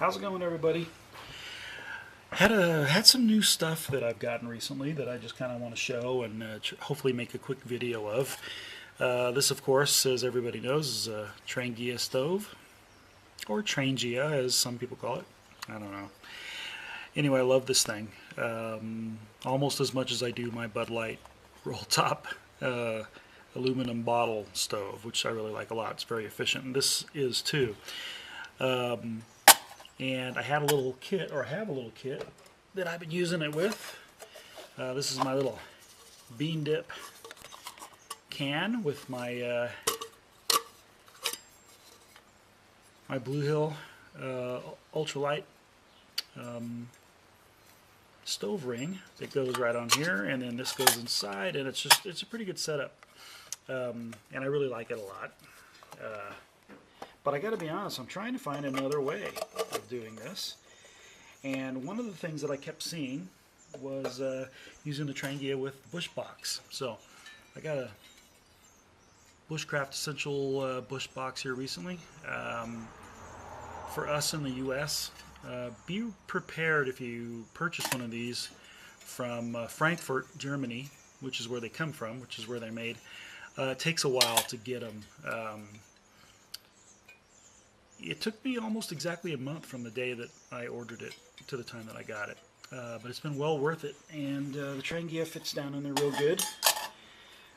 How's it going, everybody? Had some new stuff that I've gotten recently that I just kind of want to show and hopefully make a quick video of. This, of course, as everybody knows, is a Trangia stove, or Trangia as some people call it. I don't know. Anyway, I love this thing almost as much as I do my Bud Light roll top aluminum bottle stove, which I really like a lot. It's very efficient, and this is too. And I had a little kit, or I have a little kit that I've been using it with. This is my little bean dip can with my my Blue Hill ultralight stove ring that goes right on here, and then this goes inside, and it's a pretty good setup, and I really like it a lot. But I got to be honest, I'm trying to find another way of doing this, and one of the things that I kept seeing was using the Trangia with Bush Box. So I got a Bushcraft Essential Bush Box here recently. For us in the U.S., be prepared if you purchase one of these from Frankfurt, Germany, which is where they come from, which is where they're made. It takes a while to get them. It took me almost exactly a month from the day that I ordered it to the time that I got it. But it's been well worth it, and the Trangia fits down in there real good.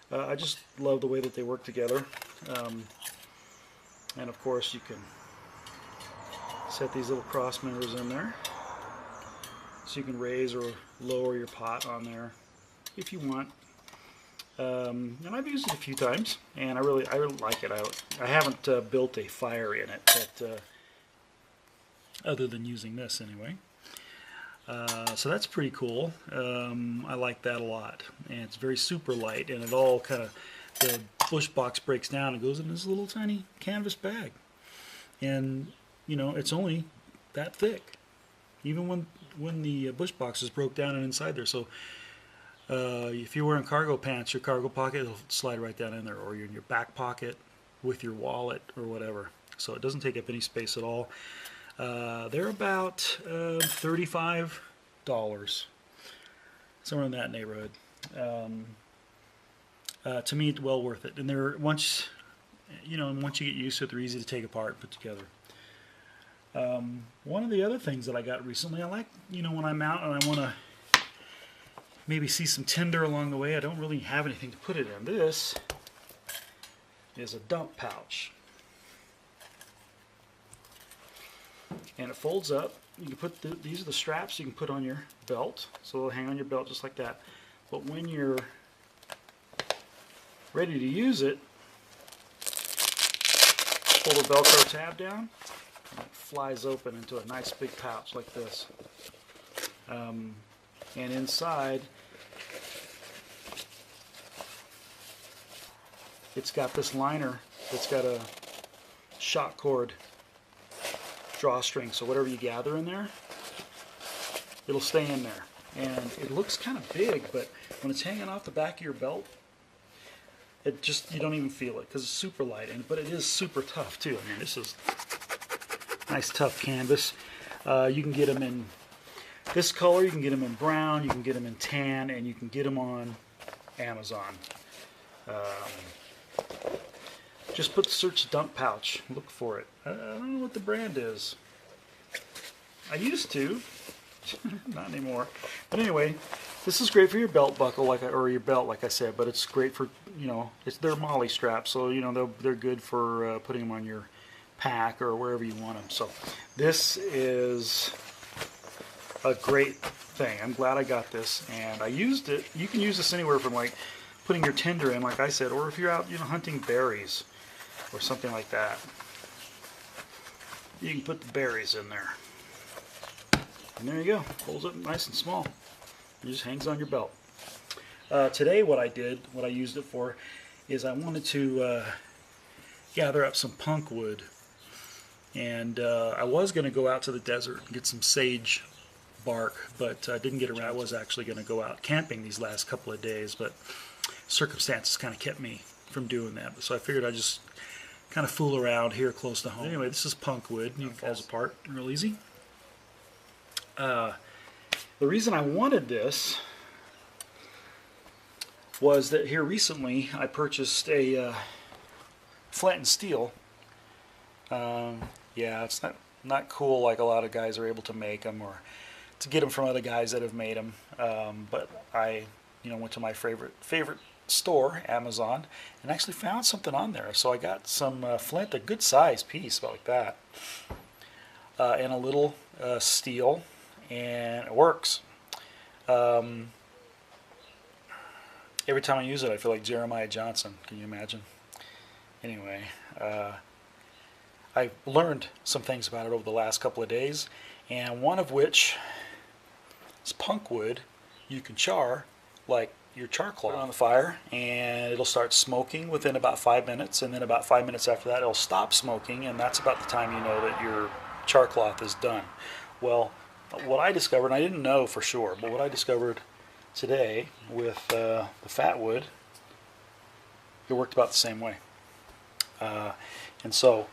I just love the way that they work together. And of course you can set these little cross members in there, so you can raise or lower your pot on there if you want. And I've used it a few times, and I really like it. I haven't built a fire in it, but other than using this anyway. So that's pretty cool. I like that a lot, and it's very super light, and it all kind of, the Bush Box breaks down and goes in this little tiny canvas bag, and you know, it's only that thick, even when the Bush Box is broke down and inside there. So if you're wearing cargo pants, your cargo pocket will slide right down in there, or you're in your back pocket with your wallet or whatever. So it doesn't take up any space at all. They're about $35, somewhere in that neighborhood. To me, it's well worth it. And they're once you get used to it, they're easy to take apart and put together. One of the other things that I got recently, I like, when I'm out and I want to maybe see some tinder along the way, I don't really have anything to put it in. This is a dump pouch, and it folds up. You can put these are the straps you can put on your belt, so they'll hang on your belt just like that. But when you're ready to use it, pull the Velcro tab down, and it flies open into a nice big pouch like this. And inside, it's got this liner that's got a shock cord drawstring, so whatever you gather in there, it'll stay in there. And it looks kind of big, but when it's hanging off the back of your belt, you don't even feel it because it's super light. But it is super tough too. I mean, this is nice tough canvas. You can get them in this color, you can get them in brown, you can get them in tan, and you can get them on Amazon. Just search dump pouch, look for it. I don't know what the brand is. I used to, not anymore. But anyway, this is great for your belt buckle, or your belt, like I said. But it's great for, they're molly straps, so they're good for putting them on your pack or wherever you want them. So this is a great thing. I'm glad I got this, and I used it. You can use this anywhere from like putting your tinder in, like I said, or if you're out hunting berries or something like that, you can put the berries in there, and there you go. Folds up nice and small. It just hangs on your belt. Today what I used it for is I wanted to gather up some punk wood, and I was going to go out to the desert and get some sage bark, but I didn't get around. I was actually going to go out camping these last couple of days, but circumstances kind of kept me from doing that. So I figured I'd just kind of fool around here close to home. Anyway, this is punk wood, and it falls apart real easy. The reason I wanted this was that here recently I purchased a flint and steel. Yeah, it's not cool like a lot of guys are able to make them or to get them from other guys that have made them. But I, went to my favorite store, Amazon, and actually found something on there. So I got some flint, a good size piece, about like that, and a little steel, and it works. Every time I use it, I feel like Jeremiah Johnson. Can you imagine? Anyway, I've learned some things about it over the last couple of days, and one of which is punk wood. You can char like your char cloth on the fire, and it'll start smoking within about 5 minutes, and then about 5 minutes after that it'll stop smoking, and that's about the time you know that your char cloth is done. Well, what I discovered, and I didn't know for sure, but what I discovered today with the fat wood, it worked about the same way. And so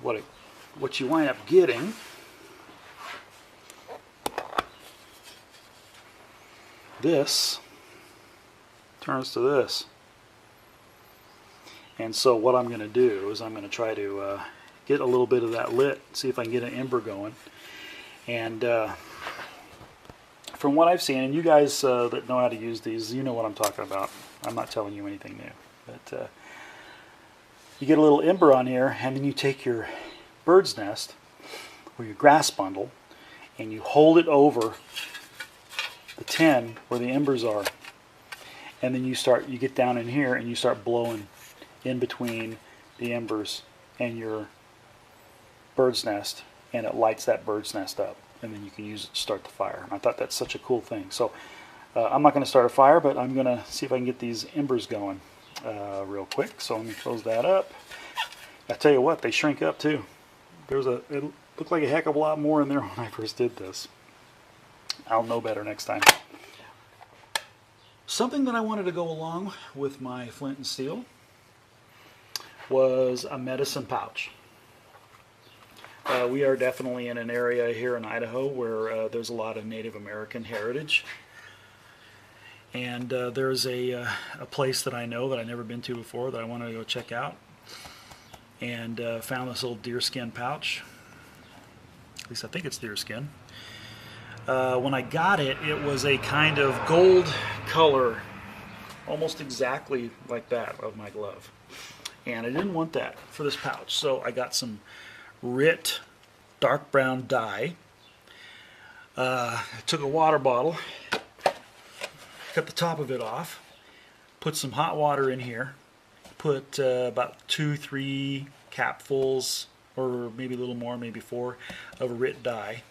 what you wind up getting this turns to this. And so what I'm going to do is I'm going to try to get a little bit of that lit, see if I can get an ember going. And from what I've seen, and you guys that know how to use these, you know what I'm talking about. I'm not telling you anything new. But you get a little ember on here, and then you take your bird's nest or your grass bundle, and you hold it over the tin where the embers are. And then you get down in here and you start blowing in between the embers and your bird's nest, and it lights that bird's nest up, and then you can use it to start the fire. And I thought that's such a cool thing. So I'm not going to start a fire, but I'm going to see if I can get these embers going real quick. So let me close that up. I tell you what, they shrink up too. It looked like a heck of a lot more in there when I first did this. I'll know better next time. Something that I wanted to go along with my flint and steel was a medicine pouch. We are definitely in an area here in Idaho where there's a lot of Native American heritage. And there's a place that I know that I've never been to before that I want to go check out. And found this little deerskin pouch. At least I think it's deerskin. When I got it, it was a kind of gold color, almost exactly like that of my glove. And I didn't want that for this pouch, so I got some Rit dark brown dye. I took a water bottle, cut the top of it off, put some hot water in here, put about 2-3 capfuls, or maybe a little more, maybe 4, of Rit dye,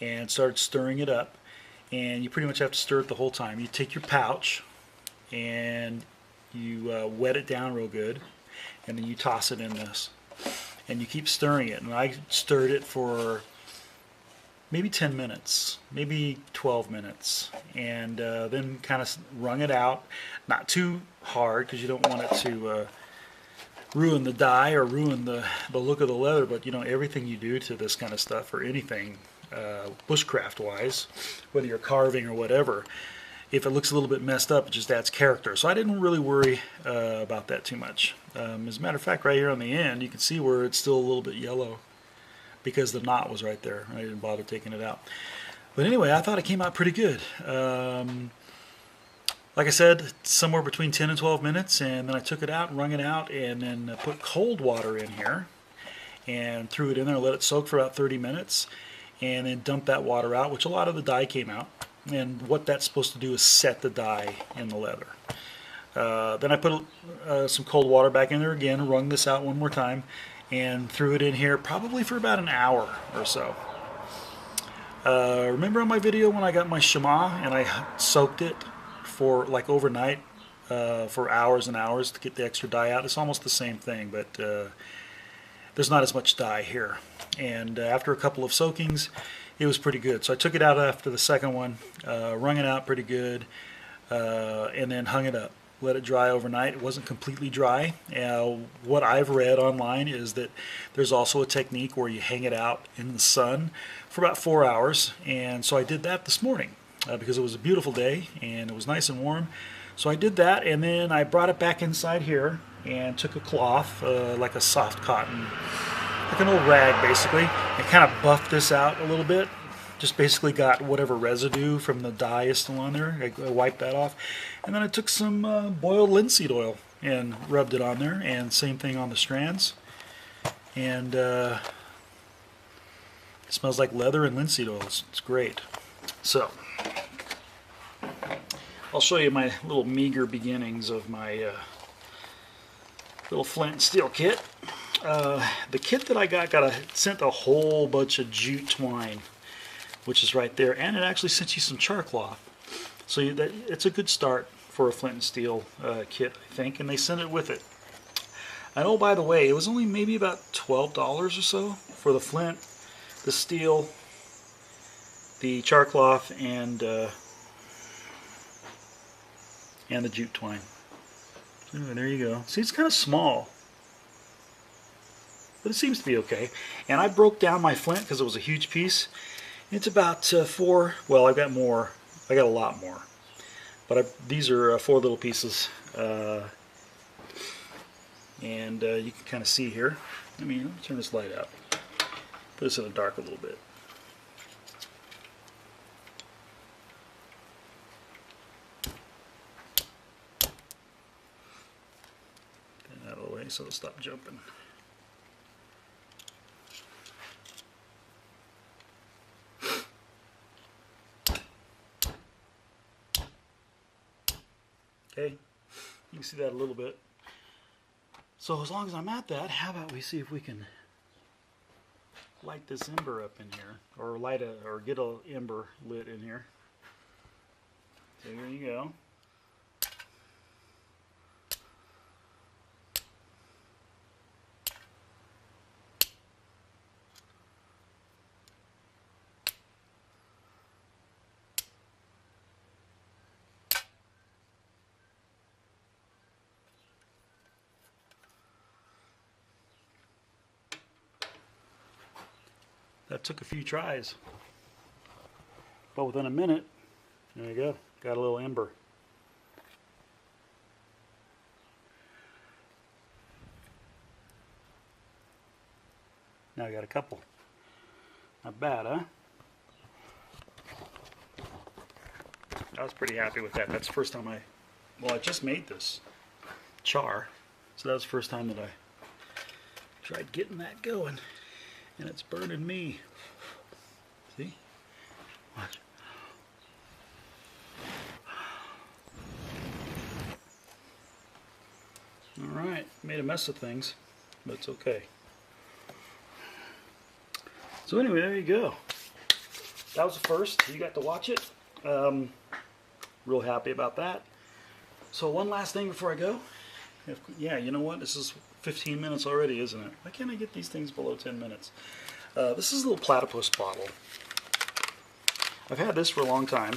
and started stirring it up. And you pretty much have to stir it the whole time. You take your pouch and you wet it down real good, and then you toss it in this, and you keep stirring it. And I stirred it for maybe 10 minutes, maybe 12 minutes, and then kind of wrung it out, not too hard because you don't want it to ruin the dye or ruin the look of the leather. But everything you do to this kind of stuff, or anything bushcraft wise, whether you're carving or whatever, if it looks a little bit messed up, it just adds character. So I didn't really worry about that too much. As a matter of fact, right here on the end, you can see where it's still a little bit yellow because the knot was right there. I didn't bother taking it out. But anyway, I thought it came out pretty good. Like I said, somewhere between 10 and 12 minutes, and then I took it out, wrung it out, and then put cold water in here and threw it in there, let it soak for about 30 minutes, and then dumped that water out, which a lot of the dye came out. And what that's supposed to do is set the dye in the leather. Then I put some cold water back in there again, wrung this out one more time, and threw it in here probably for about an hour or so. Remember on my video when I got my shema and I soaked it for like overnight for hours and hours to get the extra dye out? It's almost the same thing, but there's not as much dye here. And after a couple of soakings, it was pretty good. So I took it out after the second one, wrung it out pretty good, and then hung it up. let it dry overnight. It wasn't completely dry. What I've read online is that there's also a technique where you hang it out in the sun for about 4 hours, and so I did that this morning because it was a beautiful day and it was nice and warm. So I did that, and then I brought it back inside here and took a cloth, like a soft cotton, like an old rag basically, and kind of buffed this out a little bit. Just basically got whatever residue from the dye is still on there. I wiped that off. And then I took some boiled linseed oil and rubbed it on there. And same thing on the strands. And it smells like leather and linseed oil. It's great. So, I'll show you my little meager beginnings of my little flint steel kit. The kit that I got sent a whole bunch of jute twine, which is right there, and it actually sent you some char cloth. So it's a good start for a flint and steel kit, I think, and they sent it with it. And oh, by the way, it was only maybe about $12 or so for the flint, the steel, the char cloth, and the jute twine. So there you go. See, it's kind of small, but it seems to be okay. And I broke down my flint because it was a huge piece. It's about 4, well, I've got more. I got a lot more. But these are 4 little pieces. And you can kind of see here. Let me turn this light up. Put this in the dark a little bit. Get that out of the way so it'll stop jumping. Okay, you can see that a little bit. So as long as I'm at that, how about we see if we can light this ember up in here, or get a ember lit in here. So here you go. That took a few tries, but within a minute, there you go, got a little ember. Now I got a couple. Not bad, huh? I was pretty happy with that. That's the first time I just made this char, so that was the first time that I tried getting that going. And it's burning me. See? Watch. Alright, made a mess of things, but it's okay. So anyway, there you go. That was the first. You got to watch it. Real happy about that. So one last thing before I go. Yeah, you know what? This is 15 minutes already, isn't it? Why can't I get these things below 10 minutes? This is a little Platypus bottle. I've had this for a long time.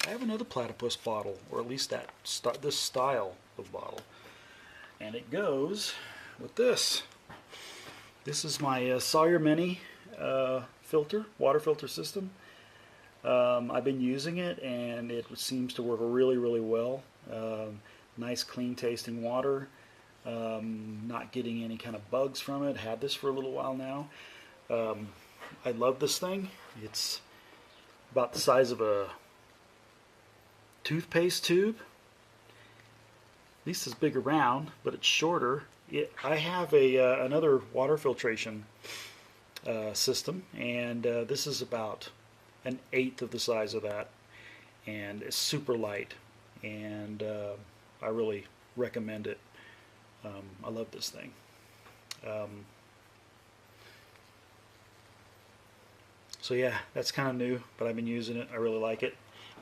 I have another Platypus bottle, or at least this style of bottle. And it goes with this. This is my Sawyer Mini filter, water filter system. I've been using it, and it seems to work really, really well. Nice, clean tasting water. Not getting any kind of bugs from it. Had this for a little while now. I love this thing. It's about the size of a toothpaste tube. At least it's big around, but it's shorter. I have another water filtration system, and this is about 1/8 of the size of that, and it's super light, and I really recommend it. I love this thing. So yeah, that's kind of new, but I've been using it. I really like it.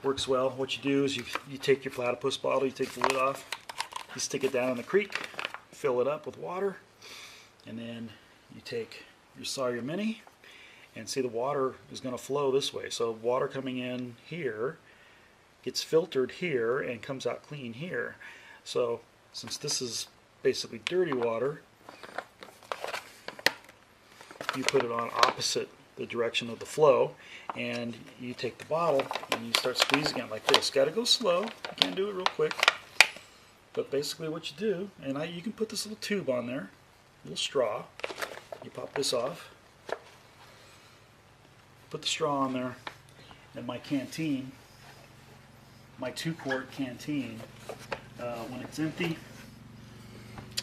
Works well. What you do is you take your Platypus bottle, you take the lid off, you stick it down in the creek, fill it up with water, and then you take your Sawyer Mini, and see the water is going to flow this way. So water coming in here gets filtered here and comes out clean here. So since this is basically dirty water, you put it on opposite the direction of the flow, and you take the bottle and you start squeezing it like this. Got to go slow. You can't do it real quick. But basically what you do, and you can put this little tube on there, little straw. You pop this off, put the straw on there, and my canteen, my 2-quart canteen, when it's empty,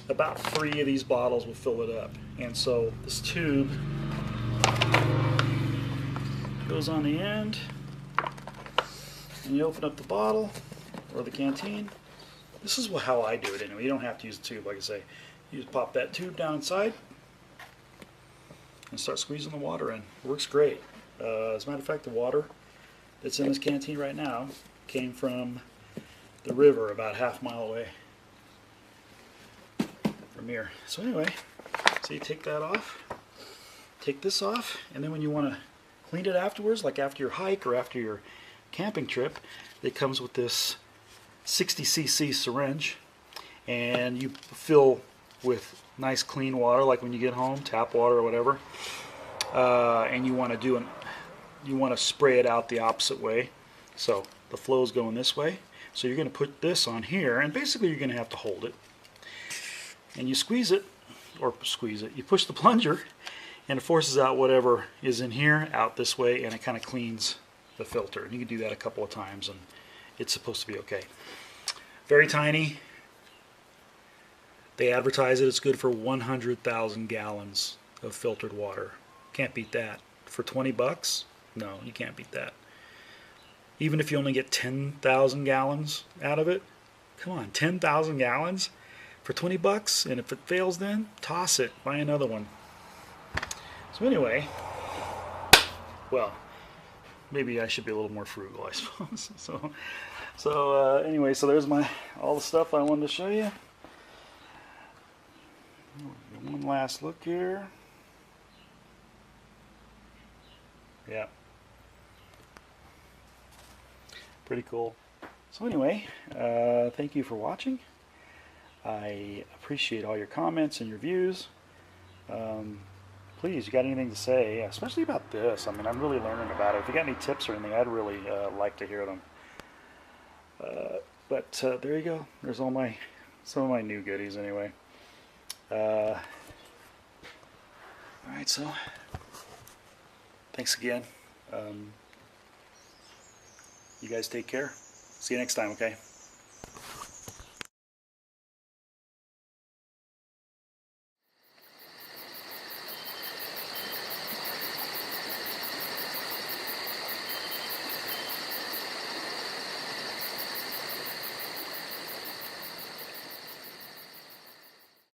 about 3 of these bottles will fill it up. And so this tube goes on the end, and you open up the bottle or the canteen. This is how I do it anyway. You don't have to use the tube, like I say. You just pop that tube down inside and start squeezing the water in. It works great. As a matter of fact, the water that's in this canteen right now came from the river about half a mile away from here. So anyway, so you take that off, take this off, and then when you want to clean it afterwards, like after your hike or after your camping trip, it comes with this 60cc syringe, and you fill with nice clean water, like when you get home, tap water or whatever, and you want to spray it out the opposite way. So the flow is going this way. So you're going to put this on here, and basically you're going to have to hold it, and you squeeze it, or squeeze it. You push the plunger, and it forces out whatever is in here out this way, and it kind of cleans the filter. And you can do that a couple of times, and it's supposed to be okay. Very tiny. They advertise it. It's good for 100,000 gallons of filtered water. Can't beat that. For 20 bucks? No, you can't beat that. Even if you only get 10,000 gallons out of it, come on, 10,000 gallons for 20 bucks? And if it fails then, toss it. Buy another one. So anyway, well, maybe I should be a little more frugal, I suppose. So anyway, so there's all the stuff I wanted to show you. One last look here. Yeah. Pretty cool. So anyway, thank you for watching. I appreciate all your comments and your views. Please, you got anything to say, especially about this? I mean, I'm really learning about it. If you got any tips or anything, I'd really like to hear them. But there you go. There's some of my new goodies anyway. Alright, so thanks again. You guys take care. See you next time, okay?